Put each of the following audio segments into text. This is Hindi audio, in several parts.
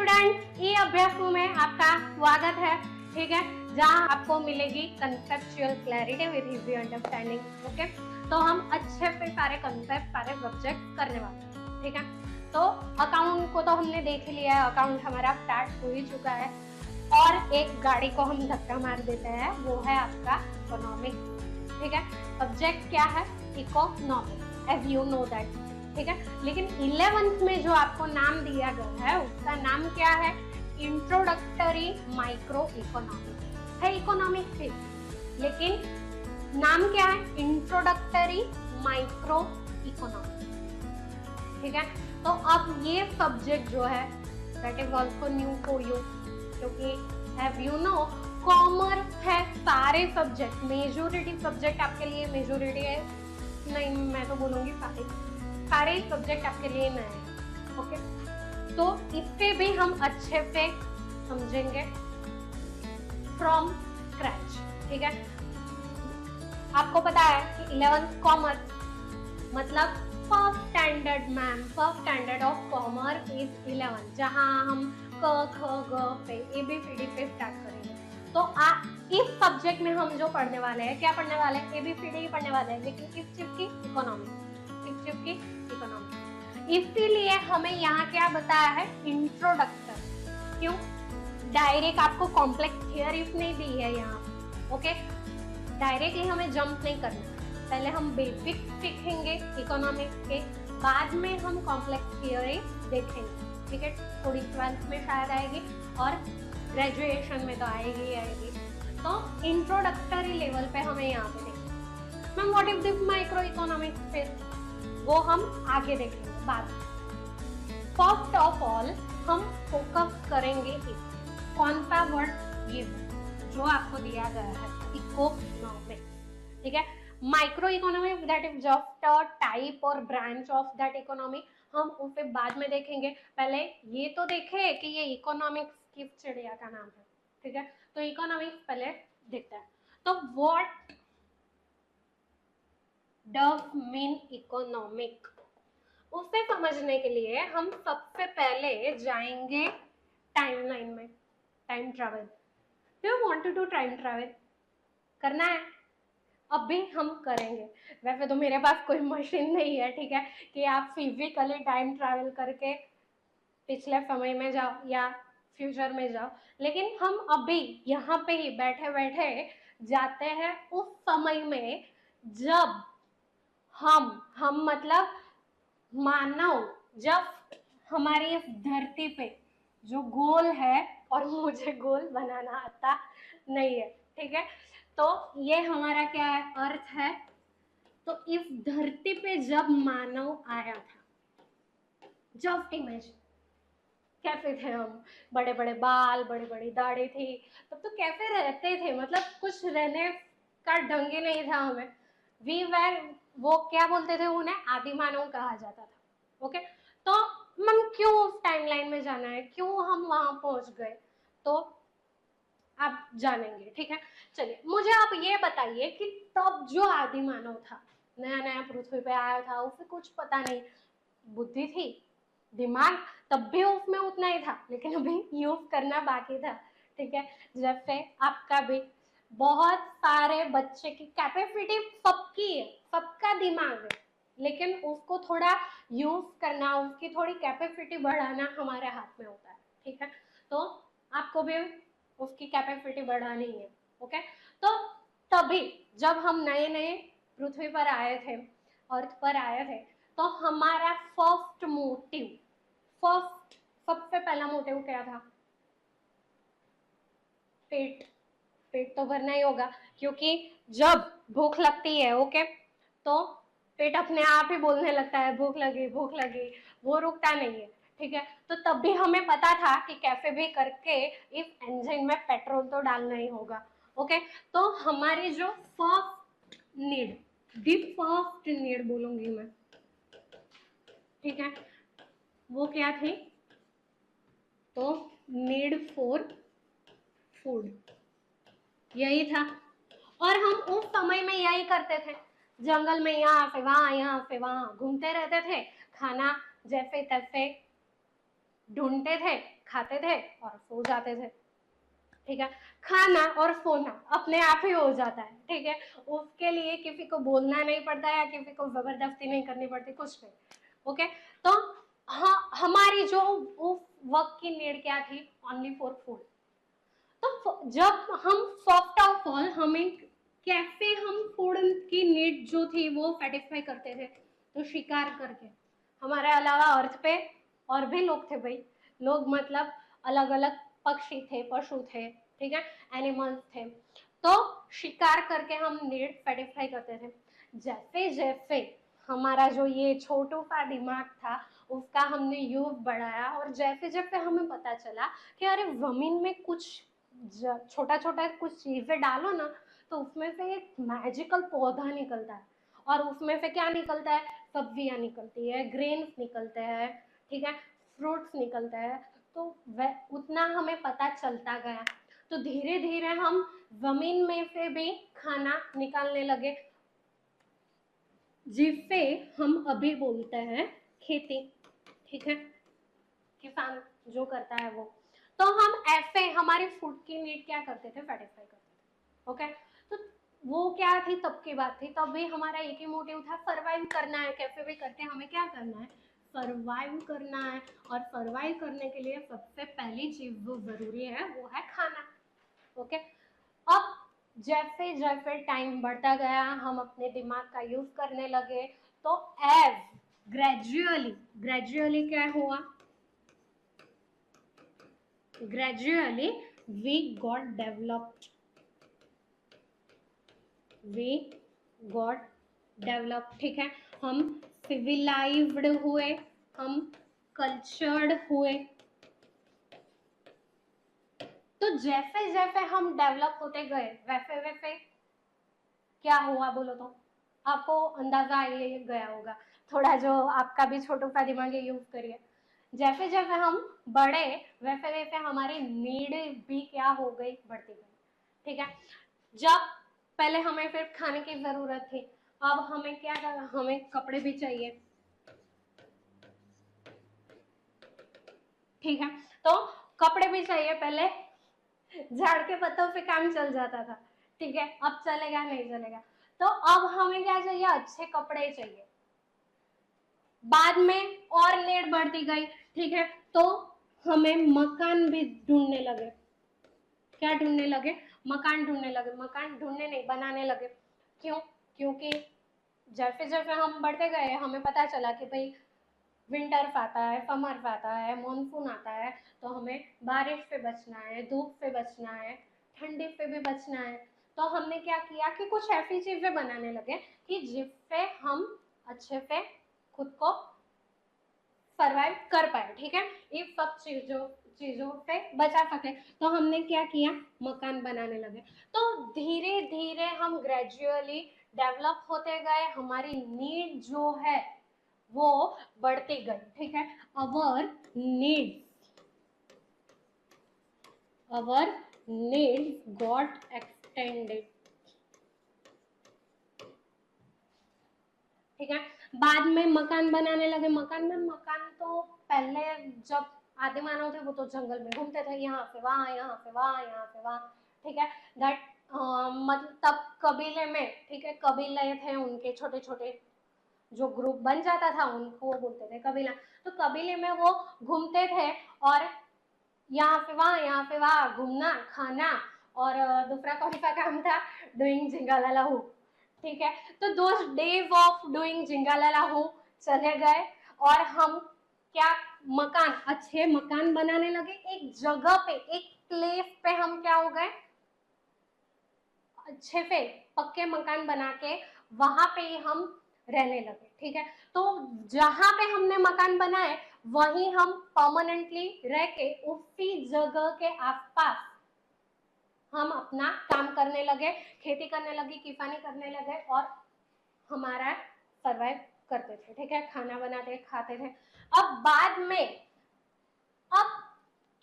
स्टूडेंट, ई अभ्यासों में आपका स्वागत है। ठीक है, जहां आपको मिलेगी conceptual clarity with easy understanding. Okay, तो हम अच्छे से सारे कंसेप्ट, सारे सब्जेक्ट करने वाले हैं। ठीक है, तो अकाउंट को तो हमने देख ही लिया है, अकाउंट हमारा स्टार्ट हो ही चुका है। और एक गाड़ी को हम धक्का मार देते हैं, वो है आपका इकोनॉमिक्स। ठीक है, सब्जेक्ट क्या है? Economics, as you know that. ठीक है, लेकिन 11th में जो आपको नाम दिया गया है उसका नाम क्या है? इंट्रोडक्टरी माइक्रो इकोनॉमिक्स है। इकोनॉमिक्स है, लेकिन नाम क्या है? Introductory micro economics. ठीक है, तो अब ये सब्जेक्ट जो है that is also new for you, क्योंकि हैव यू नो कॉमर्स है। सारे सब्जेक्ट, मेजोरिटी सब्जेक्ट आपके लिए, मेजोरिटी है नहीं, मैं तो बोलूंगी सारे सब्जेक्ट आपके लिए नए हैं। ओके, तो इससे भी हम अच्छे से समझेंगे फ्रॉम स्क्रैच। ठीक है, आपको पता है कि 11th कॉमर्स मतलब first standard ma'am, first standard of commerce is 11, जहां हम क ख ग पे ABCD पे स्टार्ट करेंगे। तो इस सब्जेक्ट में हम जो पढ़ने वाले हैं, क्या पढ़ने वाले हैं? ABCD ही पढ़ने वाले हैं, लेकिन किस चीज की? इकोनॉमिक्स। किस चीज की? इकोनॉमिक्स। इसीलिए हमें यहाँ क्या बताया है? इंट्रोडक्टर। क्यों? डायरेक्ट आपको कॉम्प्लेक्स थियरीज नहीं दी है यहाँ। ओके, डायरेक्टली हमें जंप नहीं करना, पहले हम बेसिक सीखेंगे इकोनॉमिक्स के, बाद में हम कॉम्प्लेक्स थियरी देखेंगे। ठीक है, थोड़ी 12th में शायद आएगी और ग्रेजुएशन में तो आएगी ही आएगी। तो इंट्रोडक्टरी लेवल पे हमें यहाँ पे देखेंगे। Ma'am what is this micro economics पे, वो हम आगे देखेंगे बाद में। फर्स्ट ऑफ ऑल हम फोकस करेंगे कौन सा वर्ड? ये जो आपको दिया गया है, इकोनॉमिक्स। ठीक है, micro economics that is just a type और ब्रांच ऑफ दैट इकोनॉमी, हम उसे बाद में देखेंगे। पहले ये तो देखे कि ये इकोनॉमिक्स किस चिड़िया का नाम है। ठीक है, तो इकोनॉमिक्स पहले देखते हैं। तो व्हाट डज मीन इकोनॉमिक, उसे समझने के लिए हम सबसे पहले जाएंगे टाइमलाइन में। Time travel, do you want to do time travel? करना है? अभी हम करेंगे। वैसे तो मेरे पास कोई मशीन नहीं है, ठीक है, कि आप फिजिकली टाइम ट्रैवल करके पिछले समय में जाओ या फ्यूचर में जाओ, लेकिन हम अभी यहाँ पे ही बैठे बैठे जाते हैं उस समय में जब हम मतलब मानव, जब हमारी इस धरती पे जो गोल है, और मुझे गोल बनाना आता नहीं है, ठीक है, तो ये हमारा क्या है? अर्थ है। तो इस धरती पे जब मानव आया था, जस्ट इमेजिन कैसे थे हम, बड़े बड़े बाल, बड़ी बड़ी दाढ़ी थी, तब तो कैसे रहते थे, मतलब कुछ रहने का ढंग ही नहीं था हमें। वी वर, वो क्या बोलते थे उन्हें? आदि मानव कहा जाता था। ओके, तो हम क्यों उस टाइमलाइन में जाना है, क्यों हम वहां पहुंच गए, तो आप जानेंगे। ठीक है, चलिए मुझे आप ये बताइए कि तब जो आदि मानव था, नया नया पृथ्वी पे आया था, उसे कुछ पता नहीं, बुद्धि थी, दिमाग तब भी उसमें उतना ही था, लेकिन अभी यूज करना बाकी था। ठीक है, जैसे आपका भी बहुत सारे बच्चे की कैपेसिटी सबकी है, सबका दिमाग है, लेकिन उसको थोड़ा यूज करना, उसकी थोड़ी कैपेसिटी बढ़ाना हमारे हाथ में होता है। ठीक है, तो आपको भी उसकी कैपेसिटी बढ़ानी है। ओके, तो तभी जब हम नए नए पृथ्वी पर आए थे, अर्थ पर आए थे, तो हमारा फर्स्ट मोटिव, फर्स्ट सबसे पहला मोटिव क्या था? पेट। पेट तो भरना ही होगा, क्योंकि जब भूख लगती है, ओके, तो पेट अपने आप ही बोलने लगता है भूख लगी, भूख लगी, वो रुकता नहीं है। ठीक है, तो तब भी हमें पता था कि कैसे भी करके इस इंजन में पेट्रोल तो डालना ही होगा। ओके, तो हमारी जो first need, the first need बोलूंगी मैं, ठीक है, वो क्या थी? तो नीड फॉर फूड, यही था। और हम उस समय में यही करते थे, जंगल में यहाँ से वहां घूमते रहते थे, खाना जैसे तैसे ढूंढते थे, खाते थे और सो जाते थे, ठीक है। खाना और सोना अपने आप ही हो जाता है, ठीक है। उसके लिए किसी को बोलना नहीं पड़ता है या किसी को जबरदस्ती नहीं करनी पड़ती, कुछ नहीं, ओके। तो हाँ, हमारी जो उस वक्त की नीड क्या थी, ओनली फॉर फूड। तो जब हम फर्स्ट ऑफ ऑल हमें कैसे हम फूड की नीड जो थी वो सेटिस्फाई करते थे, तो शिकार करके। हमारे अलावा अर्थ पे और भी लोग थे भाई, लोग मतलब अलग अलग पक्षी थे, पशु थे, ठीक है, एनिमल्स थे। तो शिकार करके हम नीड सेटिस्फाई करते थे। जैसे जैसे हमारा जो ये छोटू सा दिमाग था उसका हमने यूज बढ़ाया, और जैसे जैसे हमें पता चला कि अरे जमीन में कुछ छोटा छोटा कुछ चीजें डालो ना तो उसमें से एक मैजिकल पौधा निकलता है, और उसमें से क्या निकलता है, सब्जियां निकलती है, ग्रेन्स निकलते हैं, ठीक है, फ्रूट्स निकलते हैं। तो वह उतना हमें पता चलता गया, तो धीरे धीरे हम जमीन में से भी खाना निकालने लगे, जिससे हम अभी बोलते हैं खेती, ठीक है, किसान जो करता है वो। तो हम ऐसे हमारी फूड की नीड क्या करते थे, सेटिस्फाई करते थे, ओके। तो वो क्या थी, तब की बात थी, तब भी हमारा एक ही मोटिव था, सर्वाइव करना है, कैसे भी करके हमें क्या करना है, सर्वाइव करना है। और सर्वाइव करने के लिए सबसे पहली चीज जो जरूरी है वो है खाना, ओके। अब जैसे जैसे टाइम बढ़ता गया हम अपने दिमाग का यूज करने लगे, तो एज ग्रेजुअली ग्रेजुअली क्या हुआ, gradually we got developed, we got developed, ठीक है। हम civilized हुए, हम कल्चर्ड हुए। तो जैसे जैसे हम डेवलप होते गए वैसे वैसे क्या हुआ बोलो तो, आपको अंदाजा आ गया होगा, थोड़ा जो आपका भी छोटा सा दिमाग है यूज करिए। जैसे जैसे हम बढ़े वैसे वैसे हमारी नीड भी क्या हो गई, बढ़ती गई, ठीक है। जब पहले हमें सिर्फ खाने की जरूरत थी, अब हमें क्या, हमें कपड़े भी चाहिए, ठीक है। तो कपड़े भी चाहिए, पहले झाड़ के पत्तों पे काम चल जाता था, ठीक है, अब चलेगा नहीं चलेगा। तो अब हमें क्या चाहिए, अच्छे कपड़े चाहिए। बाद में और नीड बढ़ती गई, ठीक है। तो हमें मकान भी ढूंढने लगे, क्या ढूंढने लगे, मकान ढूंढने लगे, मकान ढूंढने नहीं बनाने लगे। क्यों, क्योंकि जैसे जैसे हम बढ़ते गए हमें पता चला कि भाई विंटर्स आता है, समर्स आता है, मॉनसून आता है, तो हमें बारिश से बचना है, धूप से बचना है, ठंडी से भी बचना है। तो हमने क्या किया कि कुछ ऐसी चीजें बनाने लगे कि जिससे हम अच्छे से खुद को सर्वाइव कर पाए, ठीक है, इस सब चीजों से बचा सके। तो हमने क्या किया, मकान बनाने लगे। तो धीरे धीरे हम ग्रेजुअली डेवलप होते गए, हमारी नीड जो है वो बढ़ती गई, ठीक है। अवर नीड गॉट एक्सटेंडेड, ठीक है। बाद में मकान बनाने लगे, मकान तो पहले जब आदि मानव थे वो तो जंगल में घूमते थे, यहाँ से वहां, यहाँ से वहां, यहाँ से वहां, ठीक है। दैट मतलब तब कबीले में, ठीक है, कबीले थे उनके छोटे छोटे, जो ग्रुप बन जाता था उनको वो बोलते थे कबीला। तो कबीले में वो घूमते थे और यहाँ से वहां, यहाँ से वहां घूमना, खाना, और दूसरा कौन सा काम था, डूइंग जिंगालाला, ठीक है। तो दोज डेज ऑफ डूइंग जिंगालाला चले गए, और हम क्या, मकान, अच्छे मकान बनाने लगे, एक जगह पे, एक प्लेस पे हम क्या हो गए, अच्छे से पक्के मकान बना के वहां पे ही हम रहने लगे, ठीक है। तो जहां पे हमने मकान बनाए वहीं हम परमानेंटली रह के उसी जगह के आसपास हम अपना काम करने लगे, खेती करने लगे, किसानी करने लगे, और हमारा सर्वाइव करते थे, ठीक है, खाना बनाते खाते थे। अब बाद में अब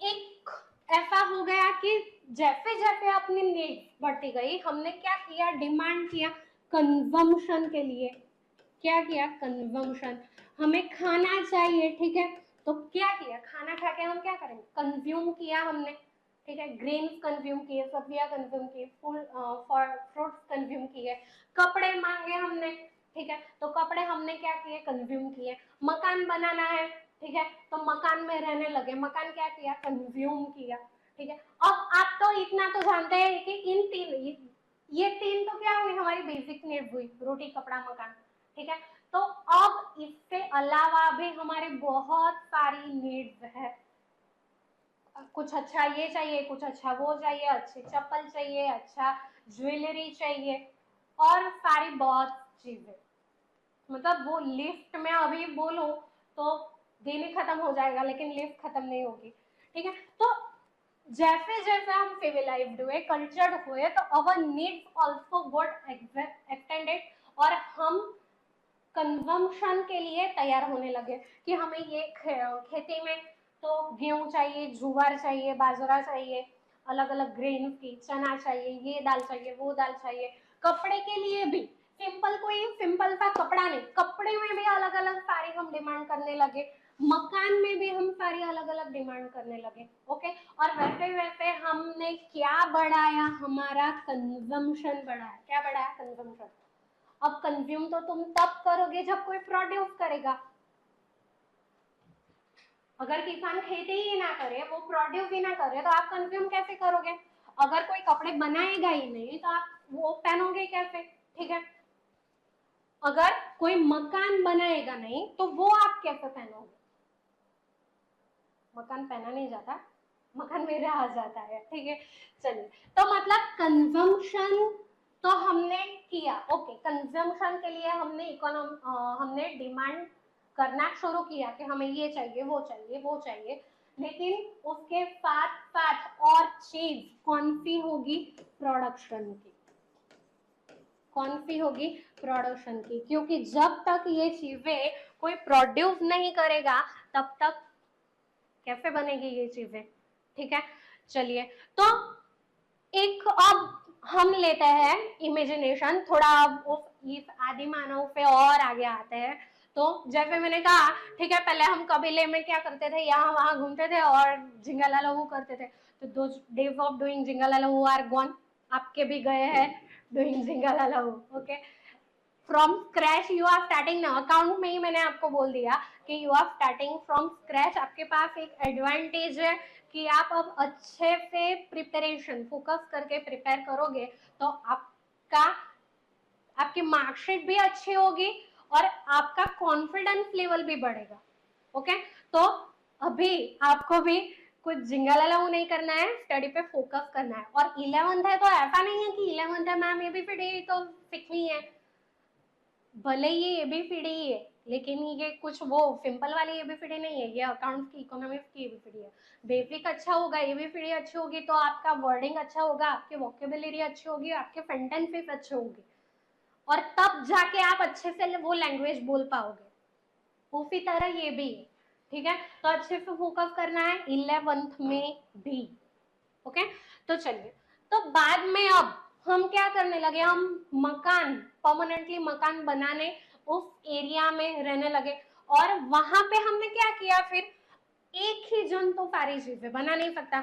एक ऐसा हो गया कि जैसे जैसे अपनी नीड बढ़ती गई हमने क्या किया, डिमांड किया कंजम्पशन के लिए, क्या किया, कंजम्पशन, हमें खाना चाहिए, ठीक है। तो क्या किया, खाना खा के हम क्या करेंगे, कंज्यूम किया हमने, ठीक है, ग्रेन्स कंज्यूम किए, सब्जियां कंज्यूम की, फ्रूट्स कंज्यूम किए, कपड़े मांगे हमने, ठीक है, तो कपड़े हमने क्या किए, कंज्यूम किए, मकान बनाना है, ठीक है, तो मकान में रहने लगे, मकान क्या किया, कंज्यूम किया, ठीक है। अब आप तो इतना तो जानते हैं कि ये तीन तो क्या हुई, हमारी बेसिक नीड्स हुई, रोटी कपड़ा मकान, ठीक है। तो अब इससे अलावा भी हमारे बहुत सारी नीड्स है, कुछ अच्छा ये चाहिए, कुछ अच्छा वो चाहिए, अच्छी चप्पल चाहिए, अच्छा ज्वेलरी चाहिए, और सारी बहुत चीजें, मतलब वो लिस्ट में अभी बोलूं तो दिन ही खत्म हो जाएगा, लेकिन लिस्ट खत्म नहीं होगी, ठीक है। तो जैसे जैसे हम सिविलाइज्ड हुए, कल्चर्ड हुए, तो अवर नीड्स आल्सो गॉट एक्सटेंडेड, और हम कंजम्पशन के लिए तैयार होने लगे कि हमें ये खेती में तो गेहूं चाहिए, जुवार चाहिए, बाजरा चाहिए, अलग अलग ग्रेन की, चना चाहिए, ये दाल चाहिए, वो दाल चाहिए, कपड़े के लिए भी कोई सिंपल सा कपड़ा नहीं, कपड़े में भी अलग अलग सारी हम डिमांड करने लगे, मकान में भी हम सारी अलग अलग डिमांड करने लगे, ओके। और वैसे वैसे हमने क्या बढ़ाया, हमारा कंजम्पशन बढ़ाया, क्या बढ़ाया, कंजम्पशन। अब कंज्यूम तो तुम तब करोगे जब कोई प्रोड्यूस करेगा, अगर किसान खेती ही ना करे, वो प्रोड्यूस ही ना करे, तो आप कंज्यूम कैसे करोगे, अगर कोई कपड़े बनाएगा ही नहीं तो आप वो पहनोगे कैसे, ठीक है, अगर कोई मकान बनाएगा नहीं तो वो आप कैसे पहनोगे, मकान पहना नहीं जाता, मकान में रहा जाता है, ठीक है। चलिए, तो मतलब कंजम्पशन तो हमने किया, ओके, कंजम्पशन के लिए हमने डिमांड करना शुरू किया कि हमें ये चाहिए, वो चाहिए, वो चाहिए, लेकिन उसके साथ साथ और चीज कौन सी होगी, प्रोडक्शन की, कौन सी होगी, प्रोडक्शन की, क्योंकि जब तक ये चीजें कोई प्रोड्यूस नहीं करेगा तब तक कैसे बनेगी ये चीजें, ठीक है। चलिए, तो एक अब हम लेते हैं इमेजिनेशन, थोड़ा इस आदि मानव पे और आगे आते हैं। तो जैसे मैंने कहा, ठीक है, पहले हम कबीले में क्या करते थे, यहाँ वहां घूमते थे और जिंगला लहू करते थे, तो दो डेज ऑफ डूइंग जिंगला लहू आर गॉन, आपके भी गए हैं डूइंग जिंगला लहू, okay. From scratch you are starting now, account में ही मैंने आपको बोल दिया कि you are starting from scratch, आपके पास एक एडवांटेज है कि आप अब अच्छे से प्रिपरेशन फोकस करके प्रिपेयर करोगे, तो आपकी मार्कशीट भी अच्छी होगी और आपका कॉन्फिडेंस लेवल भी बढ़ेगा, ओके। तो अभी आपको भी कुछ जिंगलाला नहीं करना है, स्टडी पे फोकस करना है, और 11th है तो ऐसा नहीं है कि 11th है मैम एबीसीडी तो सीखनी है, भले ये एबीसीडी ही है, लेकिन ये कुछ वो सिंपल वाली एबीसीडी नहीं है, ये अकाउंट्स की, इकोनॉमिक्स की एबीसीडी है। बेसिक अच्छा होगा, एबीसीडी अच्छी होगी तो आपका वर्डिंग अच्छा होगा, आपकी वोकेबुलरी अच्छी होगी, आपके सेंटेंसेस अच्छे होंगे, और तब जाके आप अच्छे से वो लैंग्वेज बोल पाओगे। उसी तरह ये भी है, ठीक है, तो अच्छे से फोकस करना है 11th में भी, ओके। तो चलिए, तो बाद में अब हम क्या करने लगे, हम मकान, परमानेंटली मकान बनाने उस एरिया में रहने लगे, और वहां पे हमने क्या किया, फिर एक ही जन तो सारी चीजें बना नहीं सकता,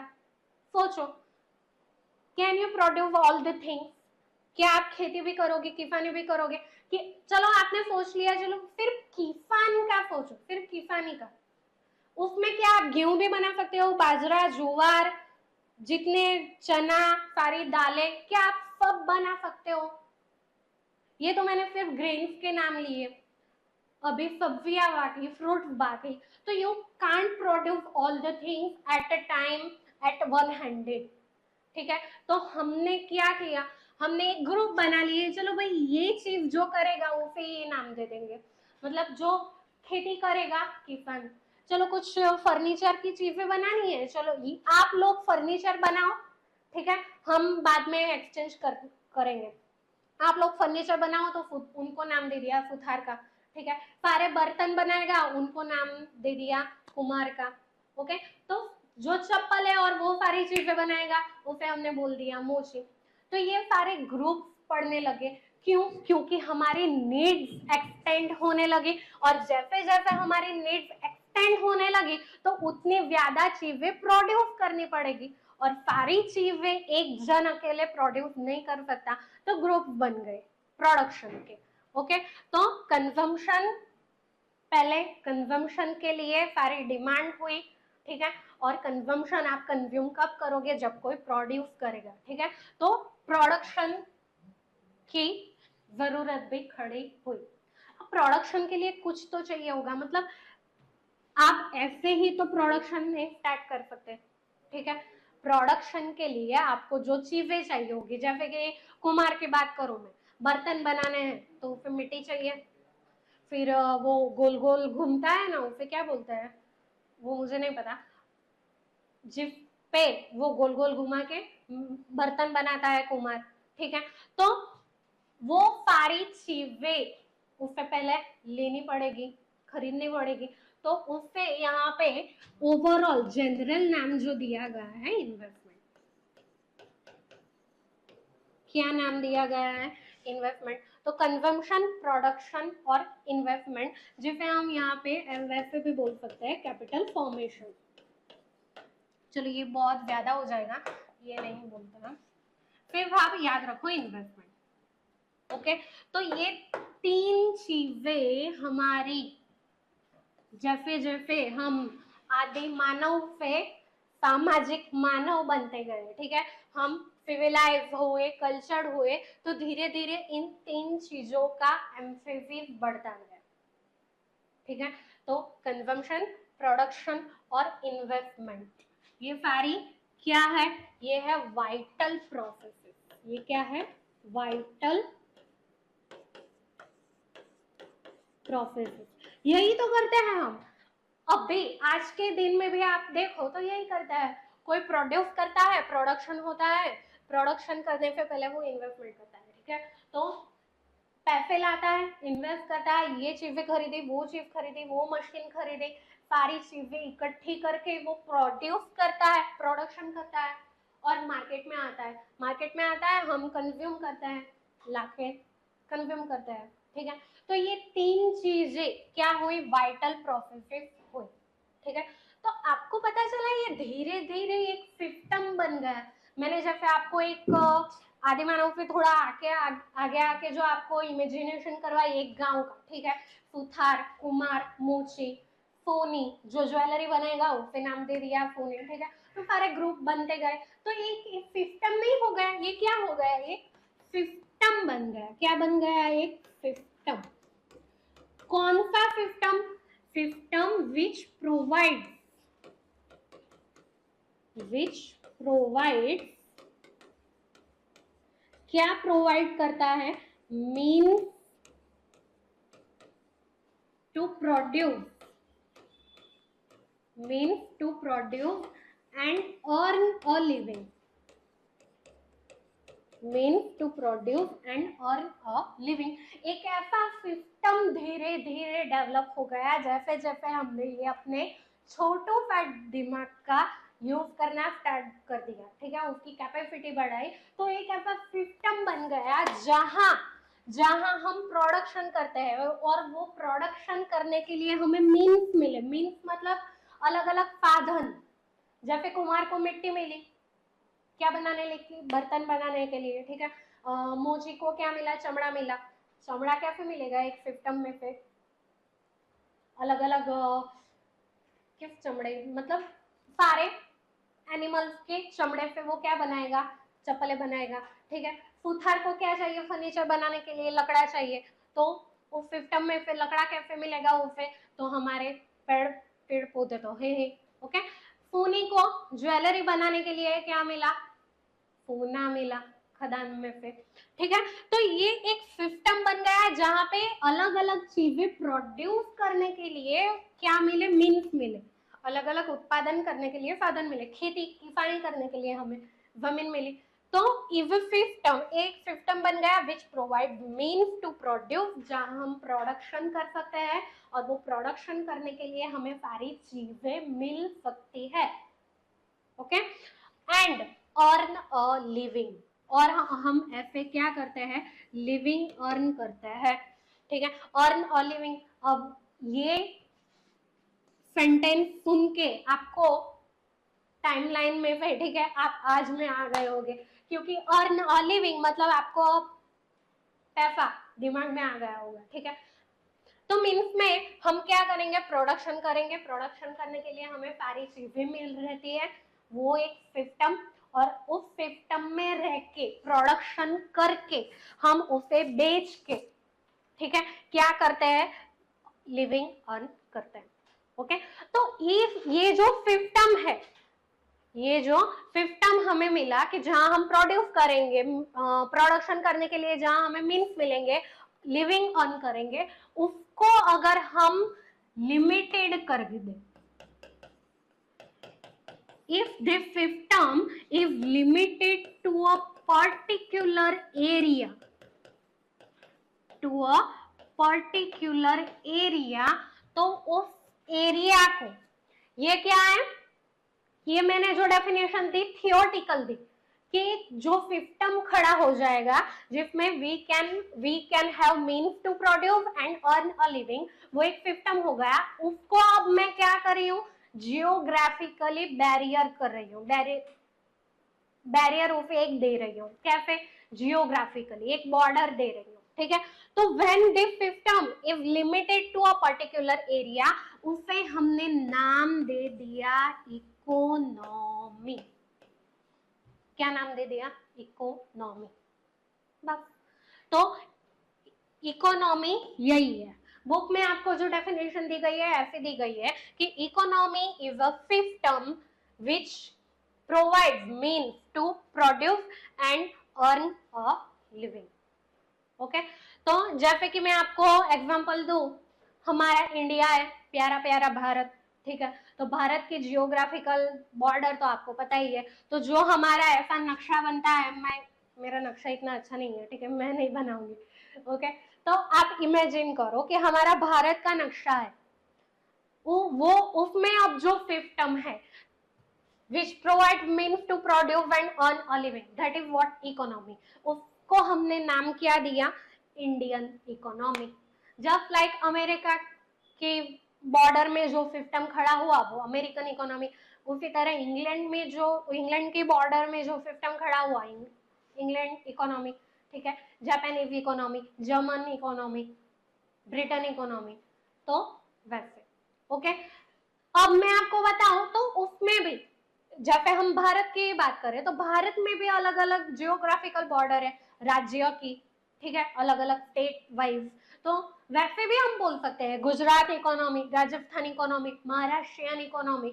सोचो, can you produce all the things, क्या आप खेती भी करोगे, किसानी भी करोगे, कि चलो आपने सोच लिया, चलो सिर्फ किसान का सोचो, सिर्फ किसानी का, उसमें क्या आप गेहूं भी बना सकते हो, बाजरा, ज्वार, जितने चना, सारी दालें, क्या आप सब बना सकते हो, ये तो मैंने सिर्फ ग्रेन्स के नाम लिए, अभी सब्जियां बाकी, फ्रूट्स बाकी, तो you can't produce all the things at a time at one handed, ठीक है। तो हमने क्या किया, हमने एक ग्रुप बना लिए, चलो भाई ये चीज जो करेगा उसे ये नाम दे देंगे, मतलब जो खेती करेगा किसान, चलो कुछ फर्नीचर की चीजें बनानी है, चलो आप लोग फर्नीचर बनाओ, ठीक है, हम बाद में एक्सचेंज करेंगे, आप लोग फर्नीचर बनाओ, तो उनको नाम दे दिया सुथार का, ठीक है, सारे बर्तन बनाएगा, उनको नाम दे दिया कुमार का, ओके। तो जो चप्पल है और वो सारी चीजें बनाएगा, उसे हमने बोल दिया मोची। तो ये सारे ग्रुप पढ़ने लगे, क्यों, क्योंकि हमारी नीड्स एक्सटेंड होने लगी, और जैसे जैसे हमारी नीड्स एक्सटेंड होने लगी तो उतनी ज्यादा चीजें प्रोड्यूस करनी पड़ेगी, और सारी चीजें एक जन अकेले प्रोड्यूस नहीं कर सकता, तो ग्रुप बन गए प्रोडक्शन के। ओके, तो कंजम्पशन, पहले कंजम्पशन के लिए सारी डिमांड हुई, ठीक है, और कंजम्पशन आप कंज्यूम कब करोगे, जब कोई प्रोड्यूस करेगा, ठीक है, तो प्रोडक्शन की जरूरत भी खड़ी हुई। अब प्रोडक्शन के लिए कुछ तो चाहिए होगा, मतलब आप ऐसे ही तो प्रोडक्शन नहीं स्टार्ट कर सकते, ठीक है, प्रोडक्शन के लिए आपको जो चीजें चाहिए होगी, जैसे कि कुम्हार की बात करूं मैं, बर्तन बनाने हैं तो फिर मिट्टी चाहिए, फिर वो गोल गोल घूमता है ना, उसे क्या बोलते हैं, वो मुझे नहीं पता, जिस पे वो गोल गोल घुमा के बर्तन बनाता है कुम्हार, ठीक है, तो वो सारी चीजें उसे पहले लेनी पड़ेगी, खरीदनी पड़ेगी, तो उससे यहाँ पे ओवरऑल जनरल नाम जो दिया गया है इन्वेस्टमेंट, क्या नाम दिया गया है, इन्वेस्टमेंट। तो कंजम्पशन, प्रोडक्शन और इन्वेस्टमेंट, जिसे हम यहाँ पे वैसे भी बोल सकते हैं कैपिटल फॉर्मेशन। चलो ये बहुत ज्यादा हो जाएगा, ये नहीं बोलते हम, फिर आप याद रखो इन्वेस्टमेंट। ओके, तो ये तीन चीजें हमारी, जैसे जैसे हम आदि मानव से सामाजिक मानव बनते गए, ठीक है, हम सिविलाइज हुए, कल्चर्ड हुए, तो धीरे धीरे इन तीन चीजों का एम्फेसिस बढ़ता गया, ठीक है, तो कंजम्पशन, प्रोडक्शन और इन्वेस्टमेंट, ये सारी क्या है, ये है वाइटल प्रोसेसेस, ये क्या है, वाइटल प्रोसेसेस, यही तो करते हैं हम अभी आज के दिन में भी, आप देखो तो यही करता है, कोई प्रोड्यूस करता है, प्रोडक्शन होता है, प्रोडक्शन करने से पहले वो इन्वेस्टमेंट करता है, ठीक है, तो पैसे लाता है, इन्वेस्ट करता है, ये चीजें खरीदी, वो चीज खरीदी, वो मशीन खरीदी, सारी चीजें इकट्ठी करके वो प्रोड्यूस करता है, प्रोडक्शन करता है, और मार्केट में आता है, मार्केट में आता है, हम कंज्यूम करते हैं, लाके कंज्यूम करते हैं, ठीक है, तो ये तीन चीजें क्या हुई, वाइटल प्रोसेसेस हुई, ठीक है, तो आपको पता चला ये धीरे धीरे एक सिस्टम बन गया। मैंने जैसे आपको एक आदि मानव से थोड़ा आगे आके जो आपको इमेजिनेशन करवाई एक गांव का, ठीक है, सुथार, कुमार, मोची, सोनी, जो ज्वेलरी बनेगा उसे नाम दे दिया सोनी, ठीक है, तो सारे ग्रुप बनते गए, तो एक सिस्टम नहीं हो गया, ये क्या हो गया, एक सिस्टम बन गया, क्या बन गया, एक सिस्टम। कौन सा सिस्टम, सिस्टम विच प्रोवाइड, क्या प्रोवाइड करता है, mean to produce and earn a living, means to produce and earn a living. एक ऐसा सिस्टम धीरे धीरे डेवलप हो गया, जैसे जैसे हमने ये अपने छोटू सा दिमाग का यूज करना स्टार्ट कर दिया, ठीक है, उसकी कैपेसिटी बढ़ाई, तो एक ऐसा सिस्टम बन गया जहां हम प्रोडक्शन करते हैं, और वो प्रोडक्शन करने के लिए हमें मीन्स मिले, मीन्स मतलब अलग अलग साधन, जैसे कुम्हार को मिट्टी मिली, क्या बनाने लगी, बर्तन बनाने के लिए, ठीक है, मोची को क्या मिला, चमड़ा मिला, चमड़ा कैसे मिलेगा, एक सिस्टम में से अलग अलग किस चमड़े, मतलब सारे एनिमल्स के चमड़े से वो क्या बनाएगा, चप्पलें बनाएगा, ठीक है, सुथार को क्या चाहिए, फर्नीचर बनाने के लिए लकड़ा चाहिए, तो उस सिस्टम में फिर लकड़ा कैसे मिलेगा उसे, तो हमारे पेड़ पेड़ पौधे तो है ही, ओके, सोनी को ज्वेलरी बनाने के लिए क्या मिला, सोना मिला खदान में से, ठीक है, तो ये एक सिस्टम बन गया है जहां पे अलग अलग चीजें प्रोड्यूस करने के लिए क्या मिले, मीन्स मिले, अलग अलग उत्पादन करने के लिए साधन मिले, खेती किसानी करने के लिए हमें जमीन मिली, तो इज सिस्टम, एक सिस्टम बन गया which provide means to produce, जहां हम प्रोडक्शन कर सकते हैं, और वो प्रोडक्शन करने के लिए हमें सारी चीजें मिल सकती है, okay, and earn a living, और हम ऐसे क्या करते हैं, लिविंग अर्न करते हैं, ठीक है, अर्न अ लिविंग। अब ये सेंटेंस सुन के आपको टाइमलाइन में पे, ठीक है, आप आज में आ गए होगे, क्योंकि अर्न अ लिविंग मतलब आपको पैसा दिमाग में आ गया होगा, ठीक है। तो मीन्स में हम क्या करेंगे, प्रोडक्शन करेंगे। प्रोडक्शन करने के लिए हमें सारी चीजें मिल रहती है, वो एक सिस्टम, और उस सिस्टम में रह के प्रोडक्शन करके हम उसे बेच के, ठीक है, क्या करते हैं, लिविंग अर्न करते हैं। ओके, तो ये जो सिस्टम है, ये जो सिस्टम हमें मिला कि जहां हम प्रोड्यूस करेंगे, प्रोडक्शन करने के लिए जहां हमें मीन्स मिलेंगे, लिविंग अर्न करेंगे, उसको अगर हम लिमिटेड कर दें, if this system is limited to a particular area, to a particular area, तो उस एरिया को, ये क्या है, ये मैंने जो डेफिनेशन दी थियोटिकल दी कि जो सिस्टम खड़ा हो जाएगा जिसमें we can have means to produce and earn a living, वो एक सिस्टम हो गया। उसको अब मैं क्या कर रही हूँ, जियोग्राफिकली बैरियर कर रही हूँ, बैरियर उसे एक दे रही हूँ, कैसे, जियोग्राफिकली एक बॉर्डर दे रही हूँ, ठीक है। तो when this system is limited to a particular area, उसे हमने नाम दे दिया इकोनॉमी। क्या नाम दे दिया, इकोनॉमी, बस। तो इकोनॉमी यही है, बुक में आपको जो डेफिनेशन दी गई है ऐसे दी गई है कि economy is a system which provides means to produce and earn a living. Okay, तो जैसे कि मैं आपको एग्जांपल दूं, हमारा इंडिया है, प्यारा प्यारा भारत, ठीक है। तो भारत की जियोग्राफिकल बॉर्डर तो आपको पता ही है, तो जो हमारा ऐसा नक्शा बनता है, मेरा नक्शा इतना अच्छा नहीं है, ठीक है, मैं नहीं बनाऊंगी, ओके। तो आप इमेजिन करो कि हमारा भारत का नक्शा है, वो उसमें अब जो सिस्टम है which provide means to produce and earn a living, that is what economy, उसको हमने नाम क्या दिया, Indian economy. Just like America के बॉर्डर में जो सिस्टम खड़ा हुआ वो अमेरिकन इकोनॉमी, उसी तरह इंग्लैंड में जो, इंग्लैंड के बॉर्डर में जो सिस्टम खड़ा हुआ इंग्लैंड इकोनॉमी, ठीक है, Japanese economy, German economy, Britain economy, तो वैसे। ओके, अब मैं आपको बताऊं तो उसमें भी, जैसे हम भारत की बात करें तो भारत में भी अलग अलग जियोग्राफिकल बॉर्डर है राज्य की, ठीक है, अलग अलग स्टेट वाइज। तो वैसे भी हम बोल सकते हैं Gujarat economy, Rajasthan economy, Maharashtrian economy,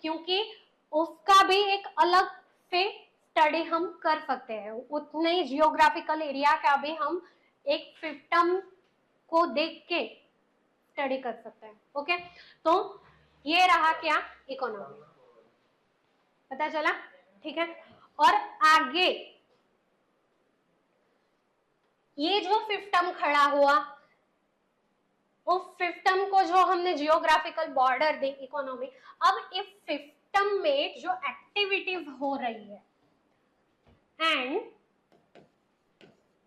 क्योंकि उसका भी एक अलग से स्टडी हम कर सकते हैं, उतने ही जियोग्राफिकल एरिया का भी हम एक सिस्टम को देख के स्टडी कर सकते हैं। ओके, तो ये रहा क्या, इकोनॉमी, पता चला, ठीक है। और आगे ये जो सिस्टम खड़ा हुआ, उस सिस्टम को जो हमने जियोग्राफिकल बॉर्डर दी इकोनॉमी, अब इस सिस्टम में जो एक्टिविटीज हो रही है एंड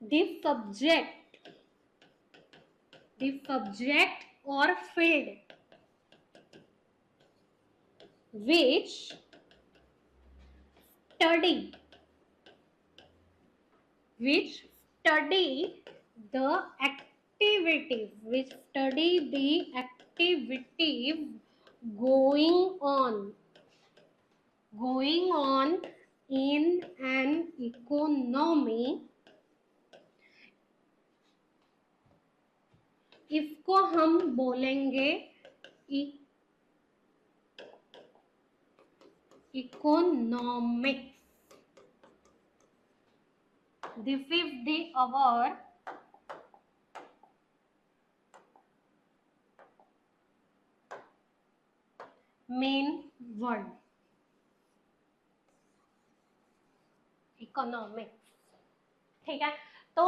द सब्जेक्ट और field which study the activities, going on in an economy, इसको हम बोलेंगे economics. This is our main word, economics, ठीक है। तो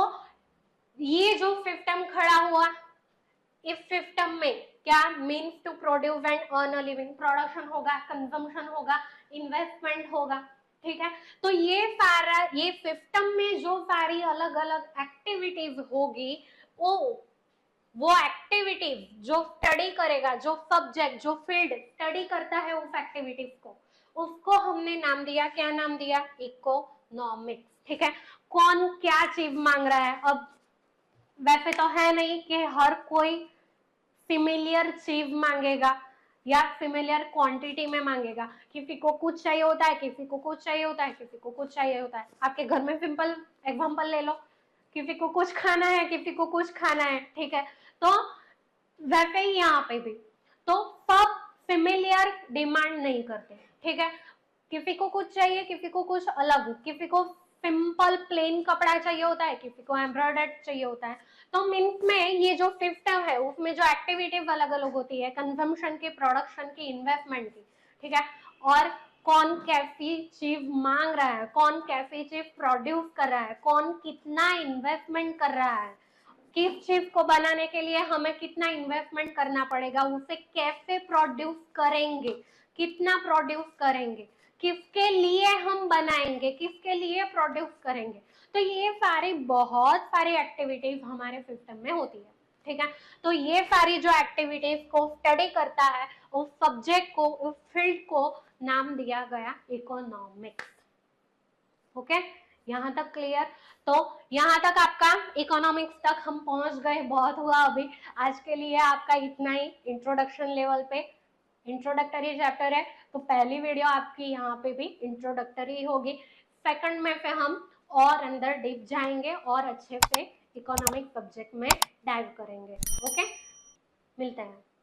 ये जो सिस्टम खड़ा हुआ, इस सिस्टम में क्या, means to produce and earn a living, production होगा, कंजम्पशन होगा, इन्वेस्टमेंट होगा, ठीक है। तो ये सारा, ये सिस्टम में जो सारी अलग अलग एक्टिविटीज होगी, वो वो एक्टिविटी जो स्टडी करेगा, जो सब्जेक्ट, जो फील्ड स्टडी करता है उस एक्टिविटीज को, उसको हमने नाम दिया, क्या नाम दिया? इकोनॉमिक्स। ठीक है, कौन क्या चीज मांग रहा है? अब वैसे तो है नहीं कि हर कोई सिमिलियर चीज मांगेगा या सिमिलर क्वांटिटी में मांगेगा। किसी को कुछ चाहिए होता है, किसी को कुछ चाहिए होता है, किसी को कुछ चाहिए होता है। आपके घर में सिंपल एग्जांपल ले लो, किसी को कुछ खाना है, किसी को कुछ खाना है। ठीक है, तो वैसे ही यहाँ पे भी तो सब सिमिलर डिमांड नहीं करते। ठीक है, किसी को कुछ चाहिए, किसी को कुछ अलग, किसी को सिंपल प्लेन कपड़ा चाहिए होता है, किसी को एम्ब्रॉयडर्ड चाहिए होता है। तो मीन्स में ये जो सिस्टम है उसमें जो एक्टिविटीज अलग अलग होती है, कंजम्पशन की, प्रोडक्शन की, इन्वेस्टमेंट की। ठीक है, और कौन कैसी चीज मांग रहा है, कौन कैसी चीज प्रोड्यूस कर रहा है, कौन कितना इन्वेस्टमेंट कर रहा है, किस चीज को बनाने के लिए हमें कितना इन्वेस्टमेंट करना पड़ेगा, उसे कैसे प्रोड्यूस करेंगे, कितना प्रोड्यूस करेंगे, किसके लिए हम बनाएंगे, किसके लिए प्रोड्यूस करेंगे। तो ये सारी बहुत सारी एक्टिविटीज हमारे सिस्टम में होती है। ठीक है, तो ये सारी जो एक्टिविटीज को स्टडी करता है, उस सब्जेक्ट को, उस फील्ड को नाम दिया गया इकोनॉमिक्स। ओके, यहाँ तक क्लियर? तो यहाँ तक आपका इकोनॉमिक्स तक हम पहुंच गए, बहुत हुआ अभी। आज के लिए आपका इतना ही इंट्रोडक्शन लेवल पे, इंट्रोडक्टरी चैप्टर है, तो पहली वीडियो आपकी यहाँ पे भी इंट्रोडक्टरी होगी। सेकंड में फिर हम और अंदर डीप जाएंगे और अच्छे से इकोनॉमिक सब्जेक्ट में डाइव करेंगे। ओके, मिलते हैं।